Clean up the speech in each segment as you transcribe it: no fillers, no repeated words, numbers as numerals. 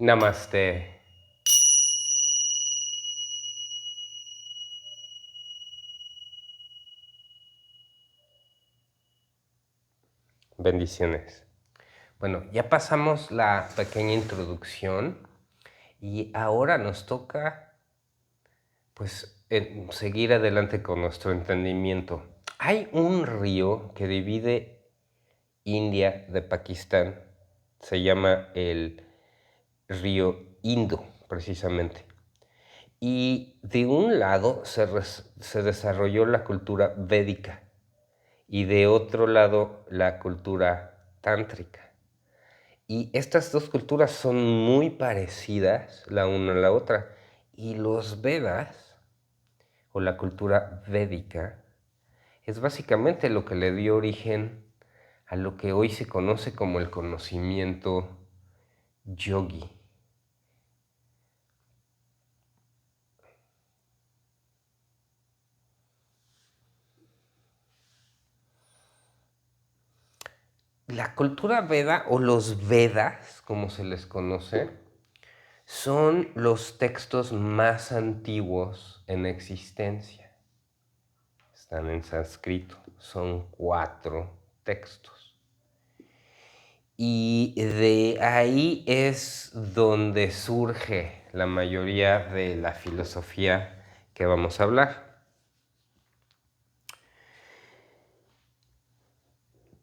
Namaste. Bendiciones. Bueno, ya pasamos la pequeña introducción y ahora nos toca, pues, seguir adelante con nuestro entendimiento. Hay un río que divide India de Pakistán, se llama el río Indo, precisamente. Y de un lado se desarrolló la cultura védica y de otro lado la cultura tántrica. Y estas dos culturas son muy parecidas la una a la otra. Y los Vedas, o la cultura védica, es básicamente lo que le dio origen a lo que hoy se conoce como el conocimiento yogi. La cultura Veda o los Vedas, como se les conoce, son los textos más antiguos en existencia. Están en sánscrito, son 4 textos. Y de ahí es donde surge la mayoría de la filosofía que vamos a hablar.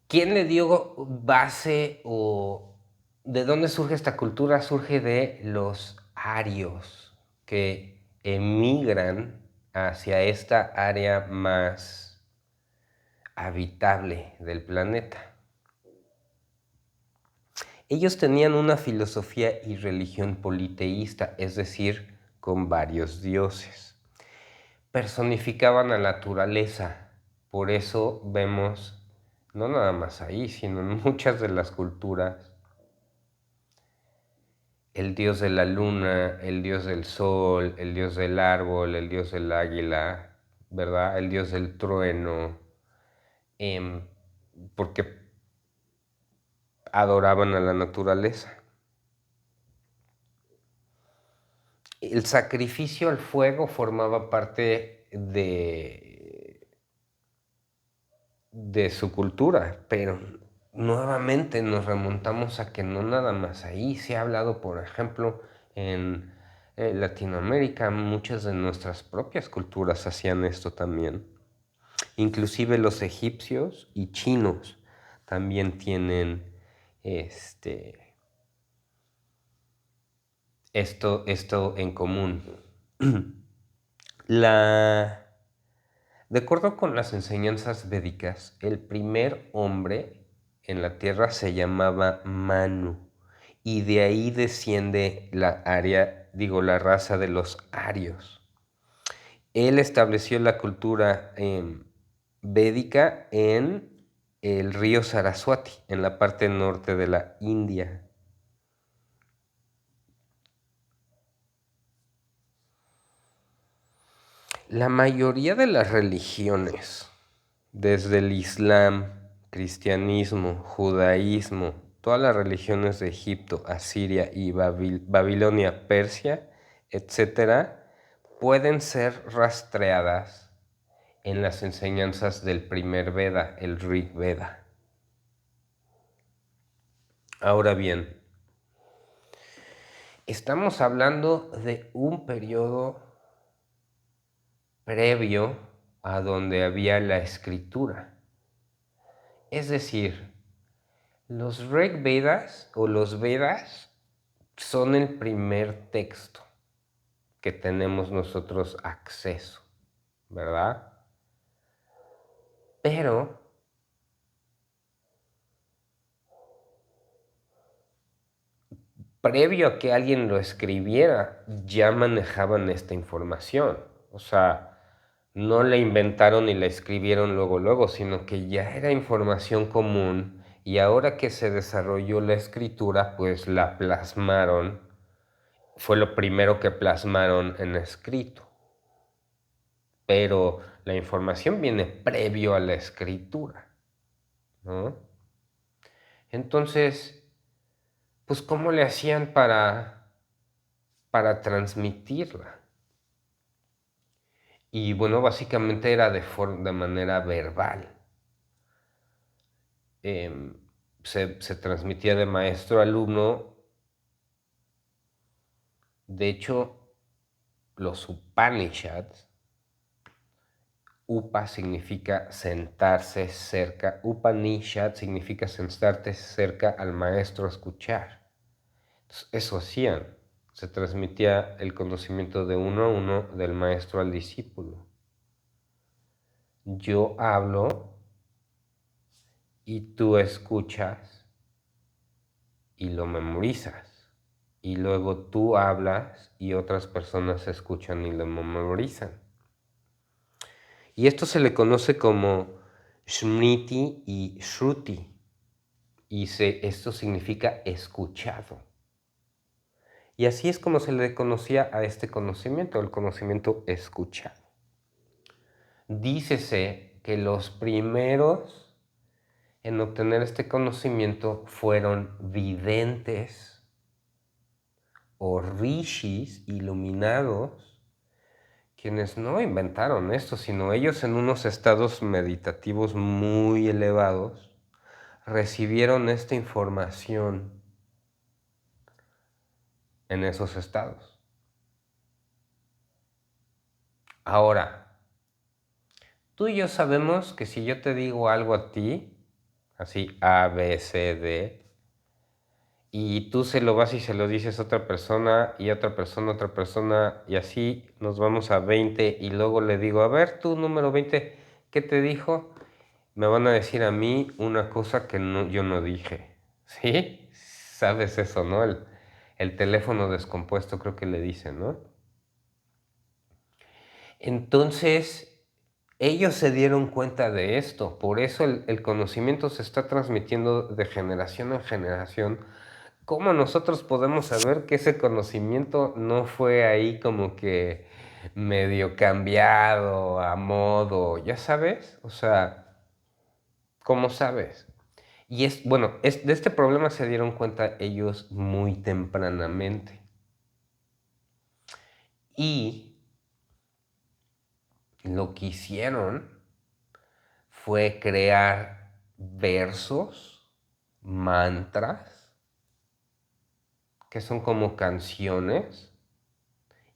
¿Quién le dio base o de dónde surge esta cultura? Surge de los arios que emigran hacia esta área más habitable del planeta. Ellos tenían una filosofía y religión politeísta, es decir, con varios dioses. Personificaban a la naturaleza, por eso vemos, no nada más ahí, sino en muchas de las culturas, el dios de la luna, el dios del sol, el dios del árbol, el dios del águila, ¿verdad? El dios del trueno, porque adoraban a la naturaleza. El sacrificio al fuego formaba parte de su cultura, pero nuevamente nos remontamos a que no nada más ahí. Se ha hablado, por ejemplo, en Latinoamérica, muchas de nuestras propias culturas hacían esto también. Inclusive los egipcios y chinos también tienen esto en común. De acuerdo con las enseñanzas védicas, el primer hombre en la tierra se llamaba Manu y de ahí desciende la raza de los arios. Él estableció la cultura védica en el río Saraswati, en la parte norte de la India. La mayoría de las religiones, desde el Islam, cristianismo, judaísmo, todas las religiones de Egipto, Asiria y Babilonia, Persia, etcétera, pueden ser rastreadas en las enseñanzas del primer Veda, el Rig Veda. Ahora bien, estamos hablando de un periodo previo a donde había la escritura. Es decir, los Rig Vedas o los Vedas son el primer texto que tenemos nosotros acceso, ¿verdad? Pero previo a que alguien lo escribiera, ya manejaban esta información. O sea, no la inventaron ni la escribieron luego, sino que ya era información común y ahora que se desarrolló la escritura, pues la plasmaron. Fue lo primero que plasmaron en escrito. Pero la información viene previo a la escritura, ¿no? Entonces, pues, ¿cómo le hacían para para transmitirla. Y bueno, básicamente era de manera verbal. Se transmitía de maestro a alumno. De hecho, los Upanishads, Upa significa sentarse cerca, Upanishad significa sentarte cerca al maestro a escuchar. Entonces, eso hacían, se transmitía el conocimiento de uno a uno, del maestro al discípulo. Yo hablo y tú escuchas y lo memorizas. Y luego tú hablas y otras personas escuchan y lo memorizan. Y esto se le conoce como Smriti y Shruti. Y esto significa escuchado. Y así es como se le conocía a este conocimiento, el conocimiento escuchado. Dícese que los primeros en obtener este conocimiento fueron videntes o rishis iluminados, quienes no inventaron esto, sino ellos en unos estados meditativos muy elevados recibieron esta información en esos estados. Ahora, tú y yo sabemos que si yo te digo algo a ti, así A, B, C, D, y tú se lo vas y se lo dices a otra persona, y a otra persona, y así nos vamos a 20, y luego le digo, a ver, tú número 20, ¿qué te dijo? Me van a decir a mí una cosa que yo no dije, ¿sí? Sabes eso, ¿no? El teléfono descompuesto creo que le dicen, ¿no? Entonces, ellos se dieron cuenta de esto, por eso el conocimiento se está transmitiendo de generación en generación. ¿Cómo nosotros podemos saber que ese conocimiento no fue ahí como que medio cambiado a modo, ya sabes? O sea, ¿cómo sabes? Y de este problema se dieron cuenta ellos muy tempranamente. Y lo que hicieron fue crear versos, mantras, que son como canciones,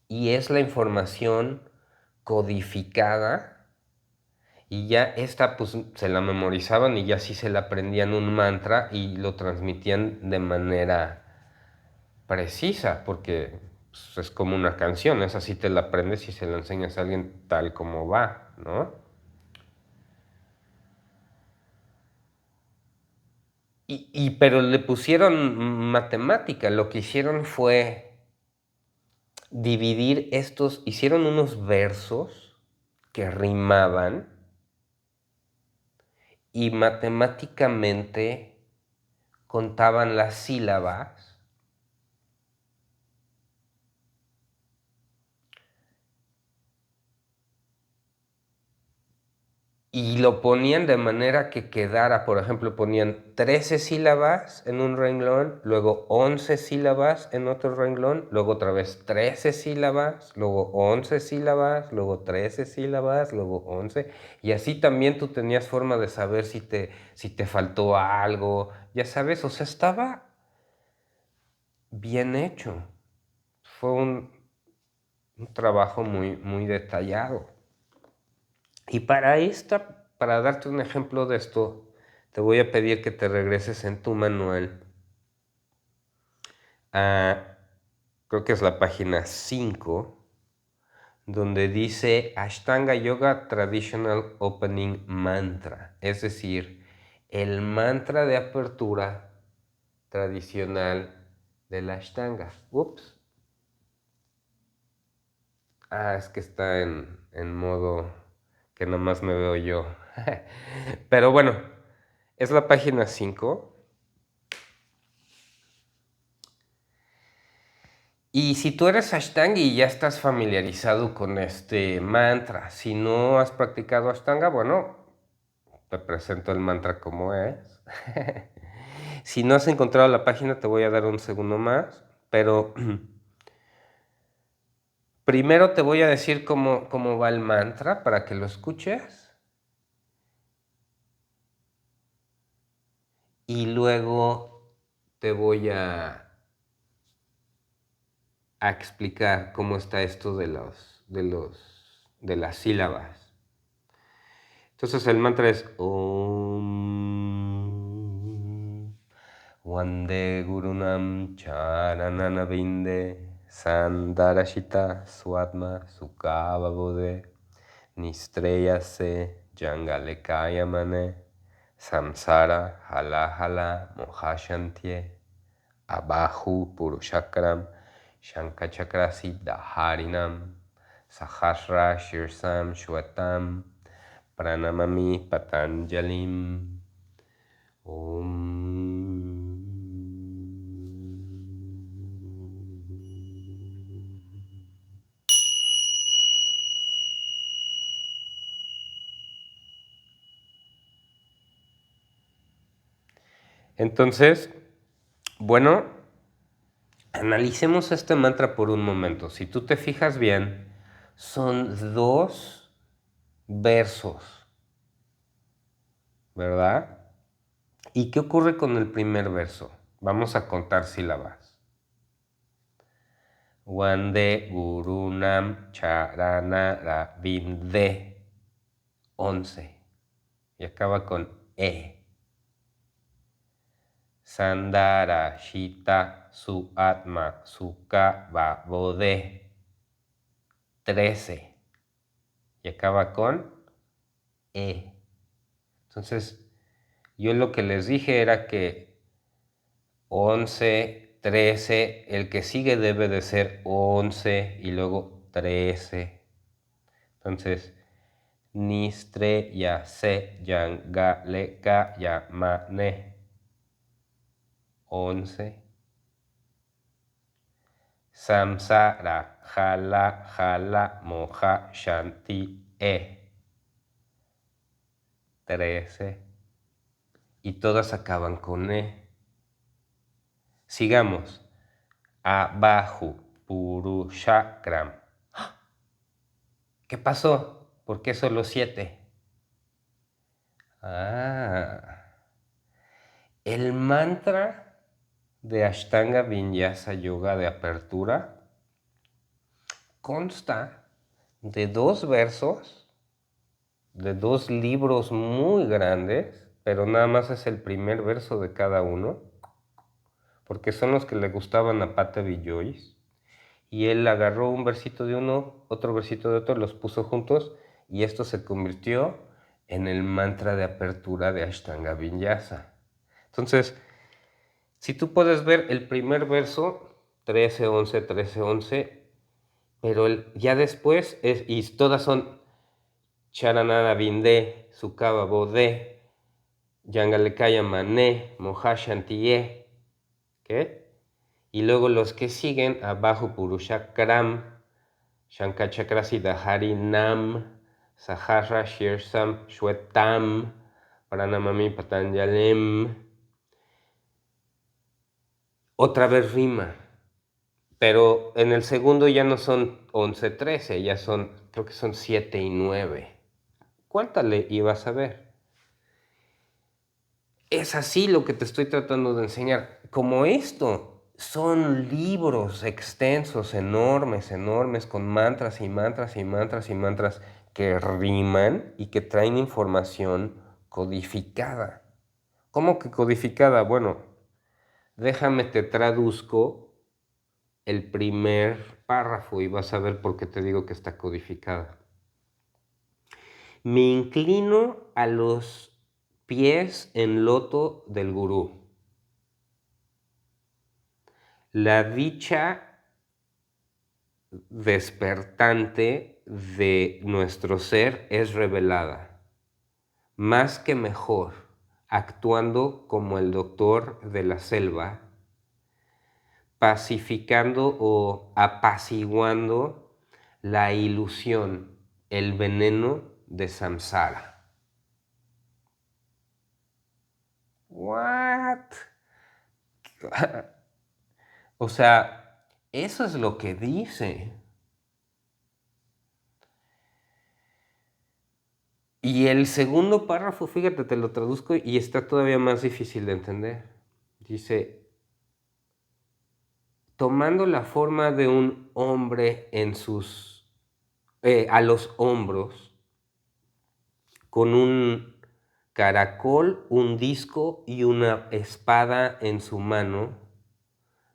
y es la información codificada, y ya esta pues se la memorizaban y ya sí se la aprendían un mantra y lo transmitían de manera precisa, porque pues, es como una canción, esa sí te la aprendes y se la enseñas a alguien tal como va, ¿no? Pero le pusieron matemática, lo que hicieron fue dividir hicieron unos versos que rimaban y matemáticamente contaban las sílabas y lo ponían de manera que quedara, por ejemplo, ponían 13 sílabas en un renglón, luego 11 sílabas en otro renglón, luego otra vez 13 sílabas, luego 11 sílabas, luego 13 sílabas, luego 11, y así también tú tenías forma de saber si te faltó algo, ya sabes, o sea, estaba bien hecho. Fue un trabajo muy, muy detallado. Y para darte un ejemplo de esto, te voy a pedir que te regreses en tu manual a, creo que es la página 5, donde dice Ashtanga Yoga Traditional Opening Mantra, es decir, el mantra de apertura tradicional de la Ashtanga. Ups. Es que está en modo que nomás me veo yo. Pero bueno, es la página 5. Y si tú eres Ashtanga y ya estás familiarizado con este mantra, si no has practicado Ashtanga, bueno, te presento el mantra como es. Si no has encontrado la página, te voy a dar un segundo más, pero Primero te voy a decir cómo va el mantra para que lo escuches. Y luego te voy a explicar cómo está esto de las sílabas. Entonces el mantra es Om Vande Gurunam Charanana Vinde Sandarashita Swatma Sukava Bodhe Nistreyase Jangalekaya Mane Samsara Hala Hala Mohashantye Abahu Purushakram Shankachakrasi Daharinam Sahasra Shirsam Shwatam Pranamami Patanjalim Om. Entonces, bueno, analicemos este mantra por un momento. Si tú te fijas bien, son 2 versos, ¿verdad? ¿Y qué ocurre con el primer verso? Vamos a contar sílabas. Wande Gurunam Charana Ravinde 11 y acaba con E. Sandara Shita Su Atma Sukha Bodhe 13 y acaba con E. Entonces, yo lo que les dije era que 11, 13, el que sigue debe de ser 11 y luego 13. Entonces, Nistre ya se yanga le ka ya ma ne 11. Samsara jala jala moja shanti 13. Y todas acaban con E. Sigamos. Abajo, Purushakram. ¿Qué pasó? ¿Por qué solo 7? El mantra de Ashtanga Vinyasa Yoga de apertura consta de 2 versos, de 2 libros muy grandes, pero nada más es el primer verso de cada uno, porque son los que le gustaban a Patabi Joyce. Y él agarró un versito de uno, otro versito de otro, los puso juntos y esto se convirtió en el mantra de apertura de Ashtanga Vinyasa. Entonces, si tú puedes ver el primer verso, 13, 11, 13, 11, pero ya después, y todas son Charanana Vinde, Sukava Bodhe, Yangalekaya Mané, Mohashantiye, ¿qué? Y luego los que siguen, abajo Purushakram, Shankachakrasi Dahari Nam, Sahasra Shirsam Shwetam, Pranamami Patanjalem. Otra vez rima, pero en el segundo ya no son 11, 13, ya son, creo que son 7 y 9. ¿Cuántas le ibas a ver? Es así lo que te estoy tratando de enseñar. Como esto, son libros extensos, enormes, enormes, con mantras y mantras y mantras y mantras que riman y que traen información codificada. ¿Cómo que codificada? Bueno, déjame te traduzco el primer párrafo y vas a ver por qué te digo que está codificada. Me inclino a los pies en loto del gurú. La dicha despertante de nuestro ser es revelada, más que mejor, actuando como el doctor de la selva, pacificando o apaciguando la ilusión, el veneno de samsara. What? O sea, eso es lo que dice. Y el segundo párrafo, fíjate, te lo traduzco y está todavía más difícil de entender. Dice, tomando la forma de un hombre a los hombros, con un caracol, un disco y una espada en su mano,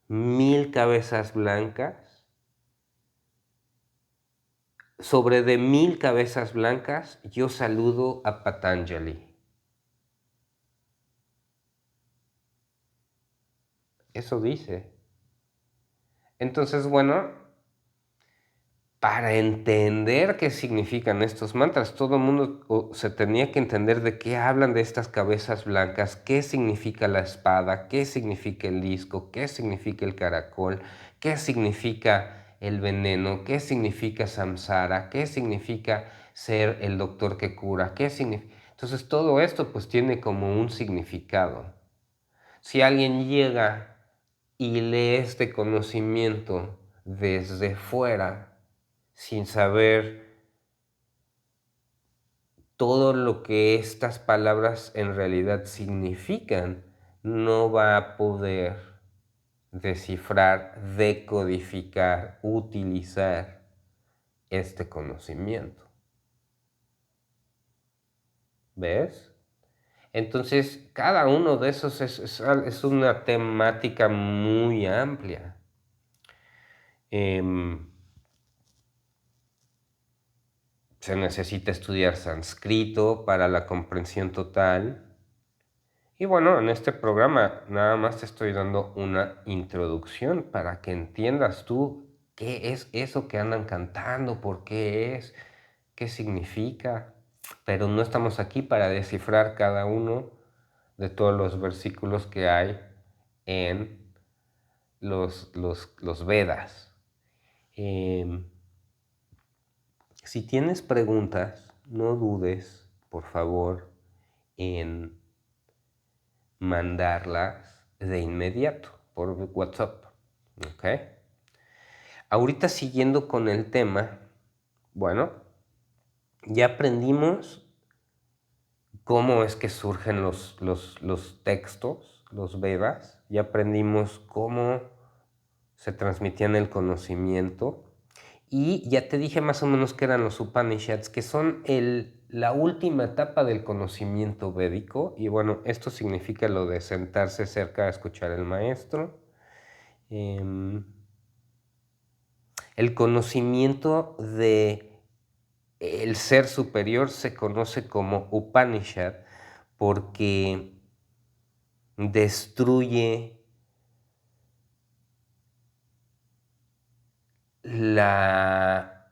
1000 cabezas blancas, sobre de 1000 cabezas blancas, yo saludo a Patanjali. Eso dice. Entonces, bueno, para entender qué significan estos mantras, todo el mundo se tenía que entender de qué hablan de estas cabezas blancas, qué significa la espada, qué significa el disco, qué significa el caracol, qué significa el veneno, qué significa samsara, qué significa ser el doctor que cura, qué significa... Entonces todo esto pues tiene como un significado. Si alguien llega y lee este conocimiento desde fuera, sin saber todo lo que estas palabras en realidad significan, no va a poder descifrar, decodificar, utilizar este conocimiento. ¿Ves? Entonces, cada uno de esos es una temática muy amplia. Se necesita estudiar sánscrito para la comprensión total. Y bueno, en este programa nada más te estoy dando una introducción para que entiendas tú qué es eso que andan cantando, por qué es, qué significa. Pero no estamos aquí para descifrar cada uno de todos los versículos que hay en los Vedas. Si tienes preguntas, no dudes, por favor, en mandarlas de inmediato por WhatsApp. ¿Ok? Ahorita siguiendo con el tema, bueno, ya aprendimos cómo es que surgen los textos, los Vedas, ya aprendimos cómo se transmitían el conocimiento y ya te dije más o menos qué eran los Upanishads, que son la última etapa del conocimiento védico. Y bueno, esto significa lo de sentarse cerca a escuchar al maestro. El conocimiento de el ser superior se conoce como Upanishad porque destruye la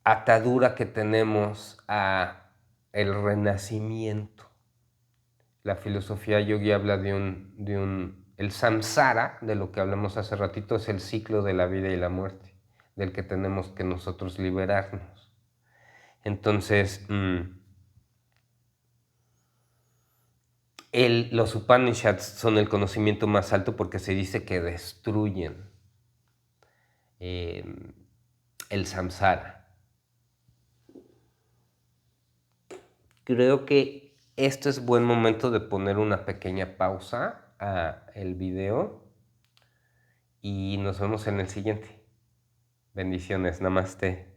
atadura que tenemos a el renacimiento. La filosofía yogi habla el samsara, de lo que hablamos hace ratito, es el ciclo de la vida y la muerte, del que tenemos que nosotros liberarnos. Entonces, los Upanishads son el conocimiento más alto porque se dice que destruyen el samsara. Creo que esto es buen momento de poner una pequeña pausa a el video y nos vemos en el siguiente. Bendiciones, namaste.